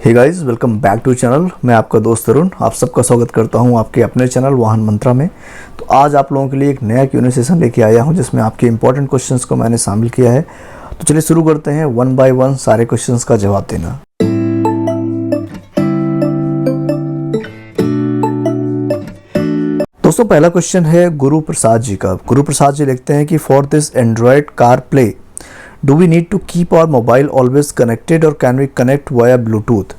Hey guys, welcome back to channel. मैं आपका दोस्त तरुण आप सबका स्वागत करता हूं आपके अपने चैनल वाहन मंत्रा में। तो आज आप लोगों के लिए एक नया Q&A सेशन लेके आया हूं जिसमें आपके इंपॉर्टेंट क्वेश्चंस को मैंने शामिल किया है। तो चलिए शुरू करते हैं वन बाय वन सारे क्वेश्चंस का जवाब देना। दोस्तों, पहला क्वेश्चन है गुरु प्रसाद जी का। गुरु प्रसाद जी लिखते हैं कि for this Android car play do we need to keep our mobile always connected और can we connect via Bluetooth.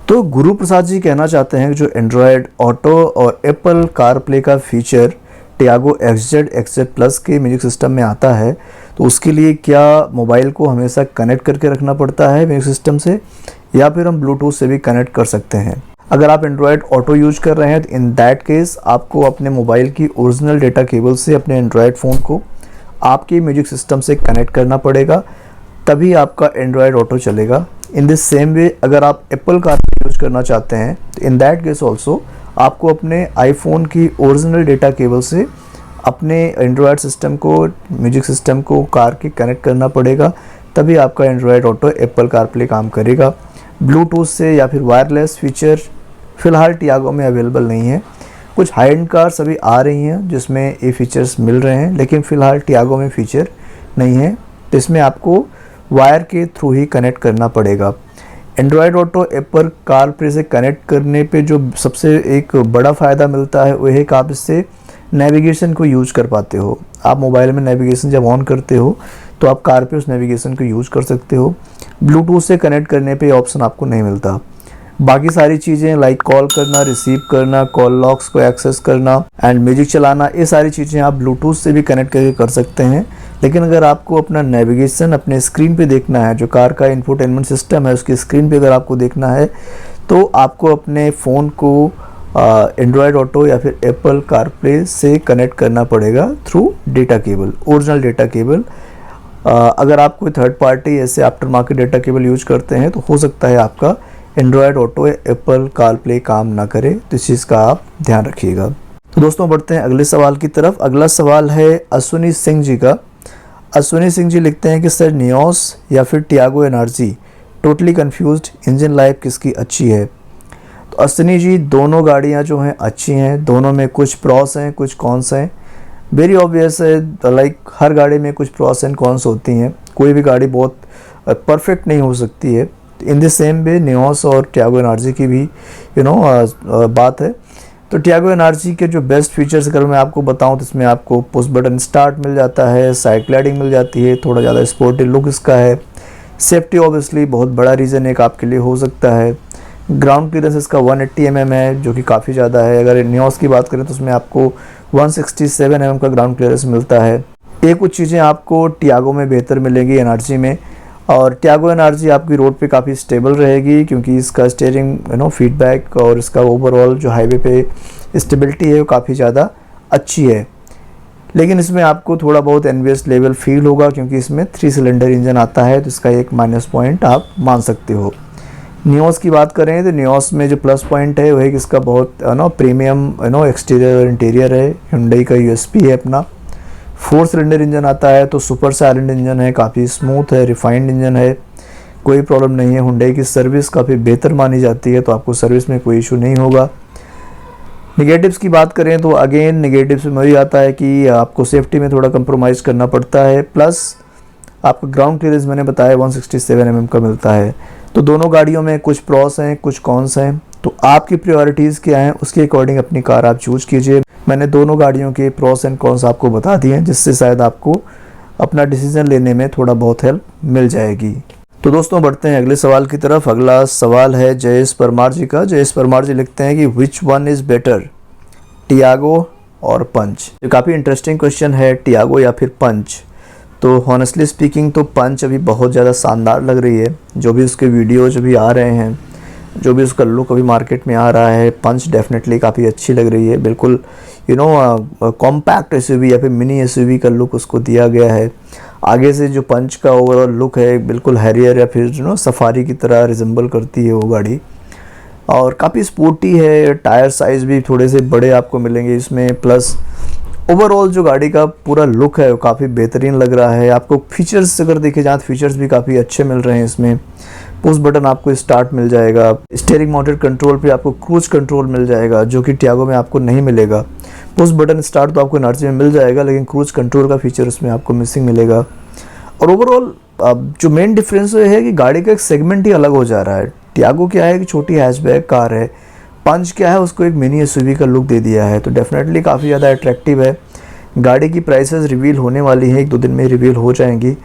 तो गुरु प्रसाद जी कहना चाहते हैं कि जो एंड्रॉयड ऑटो और एप्पल कार प्ले का feature Tiago XZ XZ plus के म्यूजिक सिस्टम में आता है, तो उसके लिए क्या मोबाइल को हमेशा कनेक्ट करके रखना पड़ता है म्यूजिक सिस्टम से, या फिर हम ब्लूटूथ से भी कनेक्ट कर सकते हैं। अगर आप एंड्रॉयड ऑटो यूज कर रहे हैं तो इन दैट केस आपको अपने मोबाइल की ओरिजिनल डेटा केबल से अपने एंड्रॉयड फ़ोन को आपके म्यूजिक सिस्टम से कनेक्ट करना पड़ेगा, तभी आपका एंड्रॉयड ऑटो चलेगा। इन दिस सेम वे अगर आप एप्पल कार यूज करना चाहते हैं तो इन दैट केस ऑल्सो आपको अपने आईफोन की ओरिजिनल डेटा केबल से अपने एंड्रॉयड सिस्टम को म्यूजिक सिस्टम को कार के कनेक्ट करना पड़ेगा, तभी आपका Android auto Apple car play काम करेगा। ब्लूटूथ से या फिर वायरलेस फीचर फ़िलहाल टियागो में अवेलेबल नहीं है। कुछ हाई एंड कार्स अभी आ रही हैं जिसमें ये फीचर्स मिल रहे हैं, लेकिन फ़िलहाल टियागो में फ़ीचर नहीं है, तो इसमें आपको वायर के थ्रू ही कनेक्ट करना पड़ेगा। Android auto Apple car play से कनेक्ट करने पे जो सबसे एक बड़ा फ़ायदा मिलता है वो है कि आप इससे नेविगेशन को यूज कर पाते हो। आप मोबाइल में नेविगेशन जब ऑन करते हो तो आप कार पे उस नेविगेशन को यूज कर सकते हो। ब्लूटूथ से कनेक्ट करने पे ऑप्शन आपको नहीं मिलता। बाकी सारी चीज़ें लाइक कॉल करना, रिसीव करना, कॉल लॉग्स को एक्सेस करना एंड म्यूजिक चलाना, ये सारी चीज़ें आप ब्लूटूथ से भी कनेक्ट करके कर सकते हैं। लेकिन अगर आपको अपना नेविगेशन अपने स्क्रीन पे देखना है, जो कार का इंफोटेनमेंट सिस्टम है उसकी स्क्रीन पे अगर आपको देखना है, तो आपको अपने फ़ोन को एंड्रॉयड ऑटो या फिर एप्पल कार प्ले से कनेक्ट करना पड़ेगा through data cable, original data cable. अगर आप कोई थर्ड पार्टी ऐसे after market data cable use करते हैं तो हो सकता है आपका एंड्रॉयड ऑटो या एप्पल कार प्ले काम ना करे, तो इस चीज़ का आप ध्यान रखिएगा। तो दोस्तों, बढ़ते हैं अगले सवाल की तरफ। अगला सवाल है अश्विनी सिंह जी का। अश्विनी सिंह जी लिखते हैं कि सर नियोस या फिर Tiago energy, totally confused, engine life किसकी अच्छी है। तो अश्विनी जी, दोनों गाड़ियां जो हैं अच्छी हैं, दोनों में कुछ प्रॉस हैं कुछ कॉन्स हैं। वेरी ऑब्वियस है, लाइक हर गाड़ी में कुछ प्रॉस एंड कॉन्स होती हैं, कोई भी गाड़ी बहुत परफेक्ट नहीं हो सकती है। In the same way Nios और टियागो एनर्जी की भी बात है। तो टियागो एनर्जी के जो बेस्ट फीचर्स अगर मैं आपको बताऊं तो इसमें आपको पुश बटन स्टार्ट मिल जाता है, साइड ग्लाइडिंग मिल जाती है, थोड़ा ज़्यादा स्पोर्टी लुक इसका है। सेफ्टी ऑब्वियसली बहुत बड़ा रीज़न एक आपके लिए हो सकता है। ग्राउंड क्लियरेंस इसका 180 mm है, जो कि काफ़ी ज़्यादा है। अगर नियोस की बात करें तो उसमें आपको 167 mm का ग्राउंड क्लियरेंस मिलता है। ये कुछ चीज़ें आपको टियागो में बेहतर मिलेंगी एनर्जी में, और टियागो एनर्जी आपकी रोड पे काफ़ी स्टेबल रहेगी क्योंकि इसका स्टीयरिंग फीडबैक और इसका ओवरऑल जो हाईवे पे स्टेबिलिटी है वो काफ़ी ज़्यादा अच्छी है। लेकिन इसमें आपको थोड़ा बहुत एनवीएस लेवल फील होगा क्योंकि इसमें 3 सिलेंडर इंजन आता है, तो इसका एक माइनस पॉइंट आप मान सकते हो। नियोस की बात करें तो नियोस में जो प्लस पॉइंट है वो है कि इसका बहुत प्रीमियम एक्सटीरियर और इंटीरियर है। हुंडई का USP है अपना। 4 सिलेंडर इंजन आता है, तो सुपर साइलेंट इंजन है, काफ़ी स्मूथ है, रिफाइंड इंजन है, कोई प्रॉब्लम नहीं है। हुंडई की सर्विस काफ़ी बेहतर मानी जाती है, तो आपको सर्विस में कोई इशू नहीं होगा। नेगेटिव्स की बात करें तो अगेन नेगेटिव्स में वही आता है कि आपको सेफ्टी में थोड़ा कंप्रोमाइज़ करना पड़ता है, प्लस आपका ग्राउंड क्लियरेंस मैंने बताया 167 mm का मिलता है। तो दोनों गाड़ियों में कुछ प्रॉस हैं कुछ कॉन्स हैं, तो आपकी प्रायोरिटीज़ क्या हैं उसके अकॉर्डिंग अपनी कार आप चूज़ कीजिए। मैंने दोनों गाड़ियों के प्रॉस एंड कॉन्स आपको बता दिए हैं, जिससे शायद आपको अपना डिसीजन लेने में थोड़ा बहुत हेल्प मिल जाएगी। तो दोस्तों, बढ़ते हैं अगले सवाल की तरफ। अगला सवाल है जयेश परमार जी का। जयेश परमार जी लिखते हैं कि which one is better, Tiago और पंच। ये काफ़ी इंटरेस्टिंग क्वेश्चन है, टियागो या फिर पंच। तो हॉनेस्टली स्पीकिंग तो पंच अभी बहुत ज़्यादा शानदार लग रही है। जो भी उसके वीडियोज भी आ रहे हैं, जो भी उसका लुक अभी मार्केट में आ रहा है, पंच डेफिनेटली काफ़ी अच्छी लग रही है। बिल्कुल कॉम्पैक्ट SUV या फिर मिनी SUV का लुक उसको दिया गया है। आगे से जो पंच का ओवरऑल लुक है बिल्कुल हैरियर या फिर सफारी की तरह रिजेंबल करती है वो गाड़ी, और काफ़ी स्पोर्टी है। टायर साइज़ भी थोड़े से बड़े आपको मिलेंगे इसमें, प्लस ओवरऑल जो गाड़ी का पूरा लुक है वो काफ़ी बेहतरीन लग रहा है। आपको फीचर्स अगर देखे जाए तो फीचर्स भी काफ़ी अच्छे मिल रहे हैं इसमें। पुश बटन आपको स्टार्ट मिल जाएगा, स्टीयरिंग माउंटेड कंट्रोल पे आपको क्रूज कंट्रोल मिल जाएगा जो कि टियागो में आपको नहीं मिलेगा। पुश बटन स्टार्ट तो आपको एनआरसी में मिल जाएगा, लेकिन क्रूज कंट्रोल का फीचर उसमें आपको मिसिंग मिलेगा। और ओवरऑल जो मेन डिफरेंस है कि गाड़ी का एक सेगमेंट ही अलग हो जा रहा है। टियागो क्या है कि छोटी हैचबैक कार है, पंच क्या है उसको एक मिनी एसयूवी का लुक दे दिया है, तो डेफिनेटली काफ़ी ज़्यादा अट्रैक्टिव है। गाड़ी की प्राइसेस रिवील होने वाली है, 1-2 दिन में रिवील हो जाएंगी।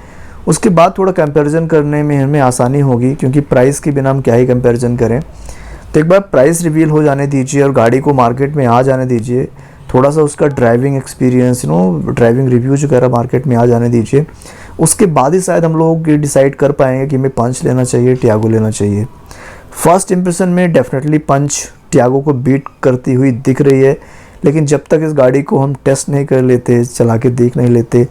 उसके बाद थोड़ा कंपैरिजन करने में हमें आसानी होगी, क्योंकि प्राइस के बिना हम क्या ही कंपैरिजन करें। तो एक बार प्राइस रिवील हो जाने दीजिए और गाड़ी को मार्केट में आ जाने दीजिए, थोड़ा सा उसका ड्राइविंग एक्सपीरियंस ड्राइविंग रिव्यूज वगैरह मार्केट में आ जाने दीजिए। उसके बाद ही शायद हम लोग ये डिसाइड कर पाएंगे कि हमें पंच लेना चाहिए, टियागो लेना चाहिए। फर्स्ट इंप्रेशन में डेफिनेटली पंच टियागो को बीट करती हुई दिख रही है, लेकिन जब तक इस गाड़ी को हम टेस्ट नहीं कर लेते, चला के देख नहीं लेते,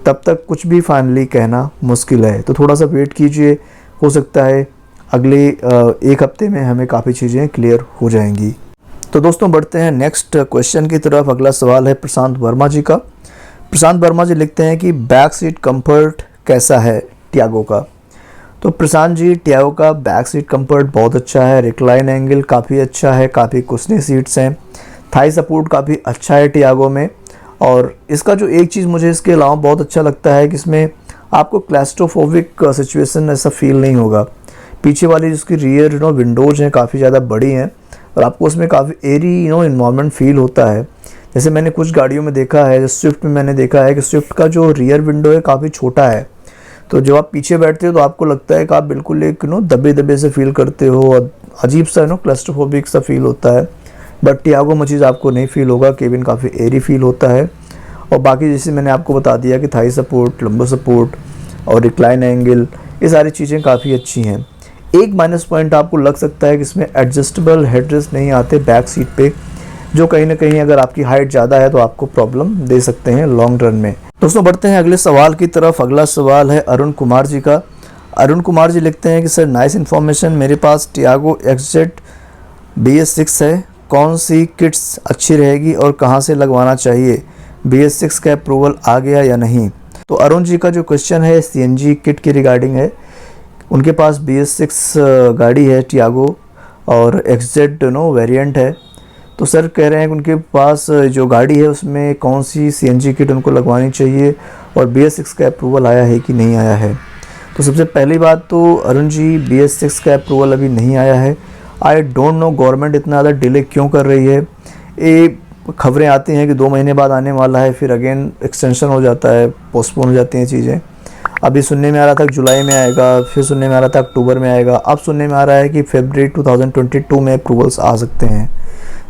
तब तक कुछ भी फाइनली कहना मुश्किल है। तो थोड़ा सा वेट कीजिए, हो सकता है अगले 1 हफ्ते में हमें काफ़ी चीज़ें क्लियर हो जाएंगी। तो दोस्तों बढ़ते हैं नेक्स्ट क्वेश्चन की तरफ। अगला सवाल है प्रशांत वर्मा जी का। प्रशांत वर्मा जी लिखते हैं कि बैक सीट कंफर्ट कैसा है टियागो का। तो प्रशांत जी, टियागो का बैक सीट कंफर्ट बहुत अच्छा है, रिक्लाइन एंगल काफ़ी अच्छा है, काफ़ी कुशनी सीट्स हैं, थाई सपोर्ट काफ़ी अच्छा है टियागो में। और इसका जो एक चीज़ मुझे इसके अलावा बहुत अच्छा लगता है कि इसमें आपको क्लैस्ट्रोफोबिक सिचुएशन ऐसा फील नहीं होगा। पीछे वाली जिसकी रियर विंडोज़ हैं काफ़ी ज़्यादा बड़ी हैं और आपको उसमें काफ़ी एरी इन्वायरमेंट फील होता है। जैसे मैंने कुछ गाड़ियों में देखा है, जैसे स्विफ्ट में मैंने देखा है कि स्विफ्ट का जो रियर विंडो है काफ़ी छोटा है, तो जब आप पीछे बैठते हो तो आपको लगता है कि आप बिल्कुल एक दबे दबे से फील करते हो और अजीब सा क्लैस्ट्रोफोबिक सा फील होता है। बट टियागो में चीज़ आपको नहीं फील होगा, केबिन काफ़ी एरी फील होता है। और बाकी जैसे मैंने आपको बता दिया कि थाई सपोर्ट, लंबो सपोर्ट और रिक्लाइन एंगल, ये सारी चीज़ें काफ़ी अच्छी हैं। एक माइनस पॉइंट आपको लग सकता है कि इसमें एडजस्टेबल हेडरेस्ट नहीं आते बैक सीट पे, जो कहीं ना कहीं अगर आपकी हाइट ज़्यादा है तो आपको प्रॉब्लम दे सकते हैं लॉन्ग रन में। दोस्तों बढ़ते हैं अगले सवाल की तरफ। अगला सवाल है अरुण कुमार जी का। अरुण कुमार जी लिखते हैं कि सर नाइस इन्फॉर्मेशन, मेरे पास टियागो XZ BS6 है, कौन सी किट्स अच्छी रहेगी और कहाँ से लगवाना चाहिए, BS6 का अप्रूवल आ गया या नहीं। तो अरुण जी का जो क्वेश्चन है CNG किट के रिगार्डिंग है। उनके पास BS6 गाड़ी है टियागो और XZ वेरिएंट है। तो सर कह रहे हैं कि उनके पास जो गाड़ी है उसमें कौन सी CNG किट उनको लगवानी चाहिए और BS6 का अप्रूवल आया है कि नहीं आया है। तो सबसे पहली बात तो अरुण जी, BS6 का अप्रूवल अभी नहीं आया है। आई डोंट नो गवर्नमेंट इतना ज़्यादा डिले क्यों कर रही है। ये खबरें आती हैं कि 2 महीने बाद आने वाला है, फिर अगेन एक्सटेंशन हो जाता है, पोस्टपोन हो जाती हैं चीज़ें। अभी सुनने में आ रहा था कि जुलाई में आएगा, फिर सुनने में आ रहा था अक्टूबर में आएगा, अब सुनने में आ रहा है कि फरवरी 2022 में अप्रूवल्स आ सकते हैं।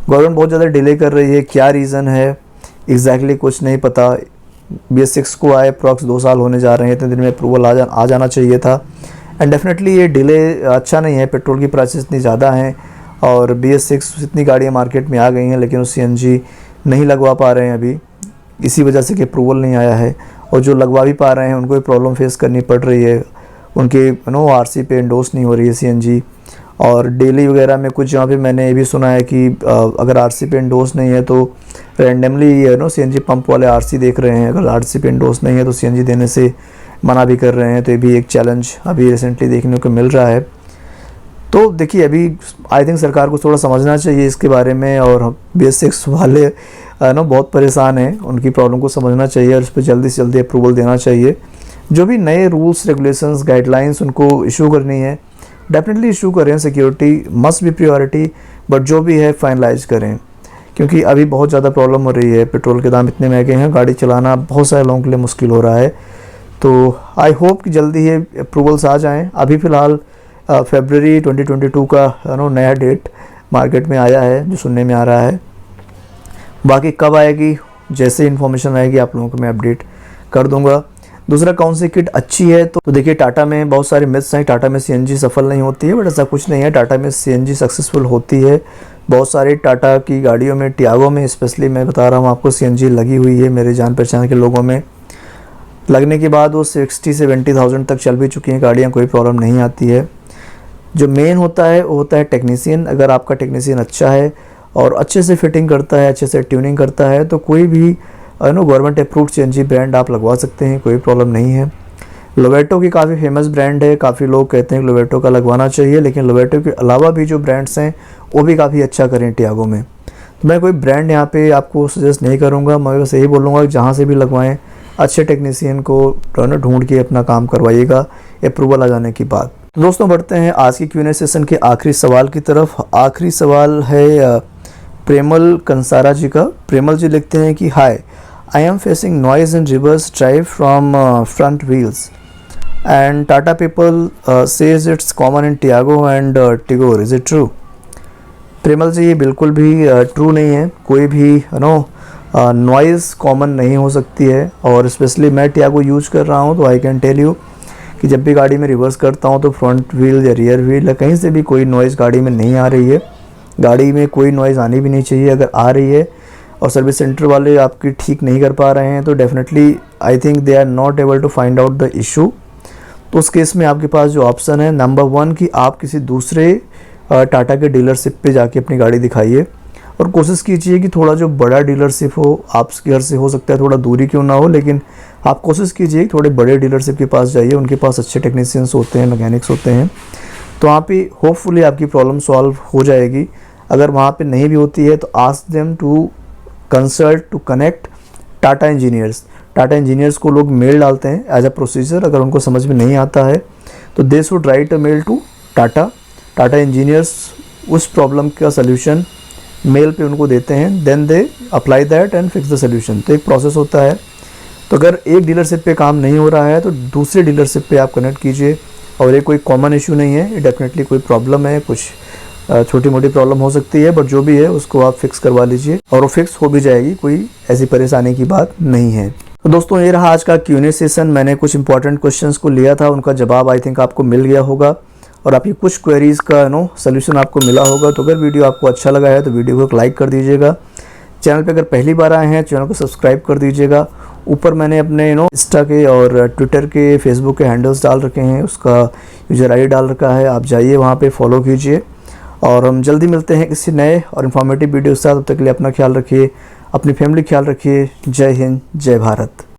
गवर्नमेंट बहुत ज़्यादा डिले कर रही है, क्या रीज़न है एग्जैक्टली कुछ नहीं पता। BS6 को आए अप्रॉक्स 2 साल होने जा रहे हैं, इतने दिन में अप्रूवल आ जाना चाहिए था। एंड डेफिनेटली ये डिले अच्छा नहीं है, पेट्रोल की प्राइसेस इतनी ज़्यादा हैं और BS6 इतनी गाड़ियाँ मार्केट में आ गई हैं, लेकिन वो CNG नहीं लगवा पा रहे हैं अभी, इसी वजह से कि अप्रूवल नहीं आया है। और जो लगवा भी पा रहे हैं उनको भी प्रॉब्लम फेस करनी पड़ रही है, उनके RC पे इंडोर्स नहीं हो रही है CNG। और डेली वगैरह में कुछ जहाँ पे मैंने ये भी सुना है कि अगर RC पे इंडोर्स नहीं है तो रैंडमली CNG पंप वाले RC देख रहे हैं, अगर RC पे इंडोर्स नहीं है तो CNG देने से मना भी कर रहे हैं। तो ये भी एक चैलेंज अभी रिसेंटली देखने को मिल रहा है। तो देखिए अभी आई थिंक सरकार को थोड़ा समझना चाहिए इसके बारे में, और BS6 वाले बहुत परेशान हैं, उनकी प्रॉब्लम को समझना चाहिए और इस पर जल्दी से जल्दी अप्रूवल देना चाहिए। जो भी नए रूल्स रेगुलेशंस गाइडलाइंस उनको इशू करनी है डेफिनेटली इशू करें, security must be priority, but जो भी है फाइनलाइज करें, क्योंकि अभी बहुत ज़्यादा प्रॉब्लम हो रही है। पेट्रोल के दाम इतने महंगे हैं, गाड़ी चलाना बहुत सारे लोगों के लिए मुश्किल हो रहा है। तो आई होप कि जल्दी ये अप्रूवल्स आ जाएं। अभी फ़िलहाल फरवरी 2022 का नया डेट मार्केट में आया है जो सुनने में आ रहा है। बाकी कब आएगी, जैसे इन्फॉर्मेशन आएगी आप लोगों को मैं अपडेट कर दूंगा। दूसरा कौन सी किट अच्छी है, तो देखिए टाटा में बहुत सारे मिथ्स हैं, टाटा में CNG सफल नहीं होती है, बट ऐसा कुछ नहीं है, टाटा में CNG सक्सेसफुल होती है। बहुत सारी टाटा की गाड़ियों में, टियागो में स्पेशली मैं बता रहा हूँ आपको, CNG लगी हुई है। मेरे जान पहचान के लोगों में लगने के बाद वो 60-70,000 तक चल भी चुकी हैं गाड़ियाँ, कोई प्रॉब्लम नहीं आती है। जो मेन होता है वो होता है टेक्नीशियन। अगर आपका टेक्नीशियन अच्छा है और अच्छे से फिटिंग करता है, अच्छे से ट्यूनिंग करता है, तो कोई भी गवर्नमेंट अप्रूव्ड CNG ब्रांड आप लगवा सकते हैं, कोई प्रॉब्लम नहीं है। लोवेटो की काफ़ी फेमस ब्रांड है, काफ़ी लोग कहते हैं कि लोवेटो का लगवाना चाहिए, लेकिन लोवेटो के अलावा भी जो ब्रांड्स हैं वो भी काफ़ी अच्छा करें टियागो में। तो मैं कोई ब्रांड यहाँ पे आपको सजेस्ट नहीं करूँगा, मैं बस यही बोलूँगा कि जहाँ से भी लगवाएं अच्छे टेक्नीशियन को ढूंढ के अपना काम करवाइएगा अप्रूवल आ जाने के बाद। तो दोस्तों बढ़ते हैं आज की Q&A सेशन के आखिरी सवाल की तरफ। आखिरी सवाल है प्रेमल कंसारा जी का। प्रेमल जी लिखते हैं कि hi, I am facing noise in reverse drive from front wheels and Tata people says it's common in Tiago and Tigor, is it true? Premal ji ये बिल्कुल भी ट्रू नहीं है। कोई भी नॉइज़ कॉमन नहीं हो सकती है, और स्पेशली मैं टियागो यूज कर रहा हूँ तो आई कैन टेल यू कि जब भी गाड़ी में रिवर्स करता हूँ तो फ्रंट व्हील या रियर व्हील या कहीं से भी कोई नॉइज़ गाड़ी में नहीं आ रही है। गाड़ी में कोई नॉइज़ आनी भी नहीं चाहिए। अगर आ रही है और सर्विस सेंटर वाले आपकी ठीक नहीं कर पा रहे हैं तो definitely I think they are not able to find out the issue. तो उस केस में आपके पास जो ऑप्शन है नंबर 1 कि आप किसी दूसरे टाटा के डीलरशिप पे जाके अपनी गाड़ी दिखाइए, और कोशिश कीजिए कि थोड़ा जो बड़ा डीलरशिप हो, आपके घर से हो सकता है थोड़ा दूरी क्यों ना हो, लेकिन आप कोशिश कीजिए थोड़े बड़े डीलरशिप के पास जाइए। उनके पास अच्छे टेक्नीशियंस होते हैं, मैकेनिक्स होते हैं, तो वहाँ पे होपफुली आपकी प्रॉब्लम सॉल्व हो जाएगी। अगर वहाँ पे नहीं भी होती है तो ask them to consult to connect Tata engineers. Tata engineers को लोग मेल डालते हैं एज अ प्रोसीजर। अगर उनको समझ में नहीं आता है तो they should write a mail to Tata engineers उस प्रॉब्लम का सल्यूशन मेल पे उनको देते हैं, then they apply that and fix the solution. तो एक प्रोसेस होता है। तो अगर एक डीलरशिप पे काम नहीं हो रहा है तो दूसरे डीलरशिप पे आप कनेक्ट कीजिए, और ये कोई कॉमन इशू नहीं है, ये डेफिनेटली कोई प्रॉब्लम है, कुछ छोटी मोटी प्रॉब्लम हो सकती है, बट जो भी है उसको आप फिक्स करवा लीजिए और वो फिक्स हो भी जाएगी, कोई ऐसी परेशानी की बात नहीं है। तो दोस्तों ये रहा आज का Q&A सेशन। मैंने कुछ इंपॉर्टेंट क्वेश्चंस को लिया था, उनका जवाब आई थिंक आपको मिल गया होगा, और आपकी कुछ क्वेरीज़ का सोल्यूशन आपको मिला होगा। तो अगर वीडियो आपको अच्छा लगा है तो वीडियो को एक लाइक कर दीजिएगा। चैनल पे अगर पहली बार आए हैं चैनल को सब्सक्राइब कर दीजिएगा। ऊपर मैंने अपने इंस्टा के और ट्विटर के, फेसबुक के हैंडल्स डाल रखे हैं, उसका यूज़र ID डाल रखा है, आप जाइए वहाँ पे फॉलो कीजिए। और हम जल्दी मिलते हैं किसी नए और इन्फॉर्मेटिव वीडियो के साथ। तब तक के लिए अपना ख्याल रखिए, अपनी फैमिली ख्याल रखिए। जय हिंद, जय भारत।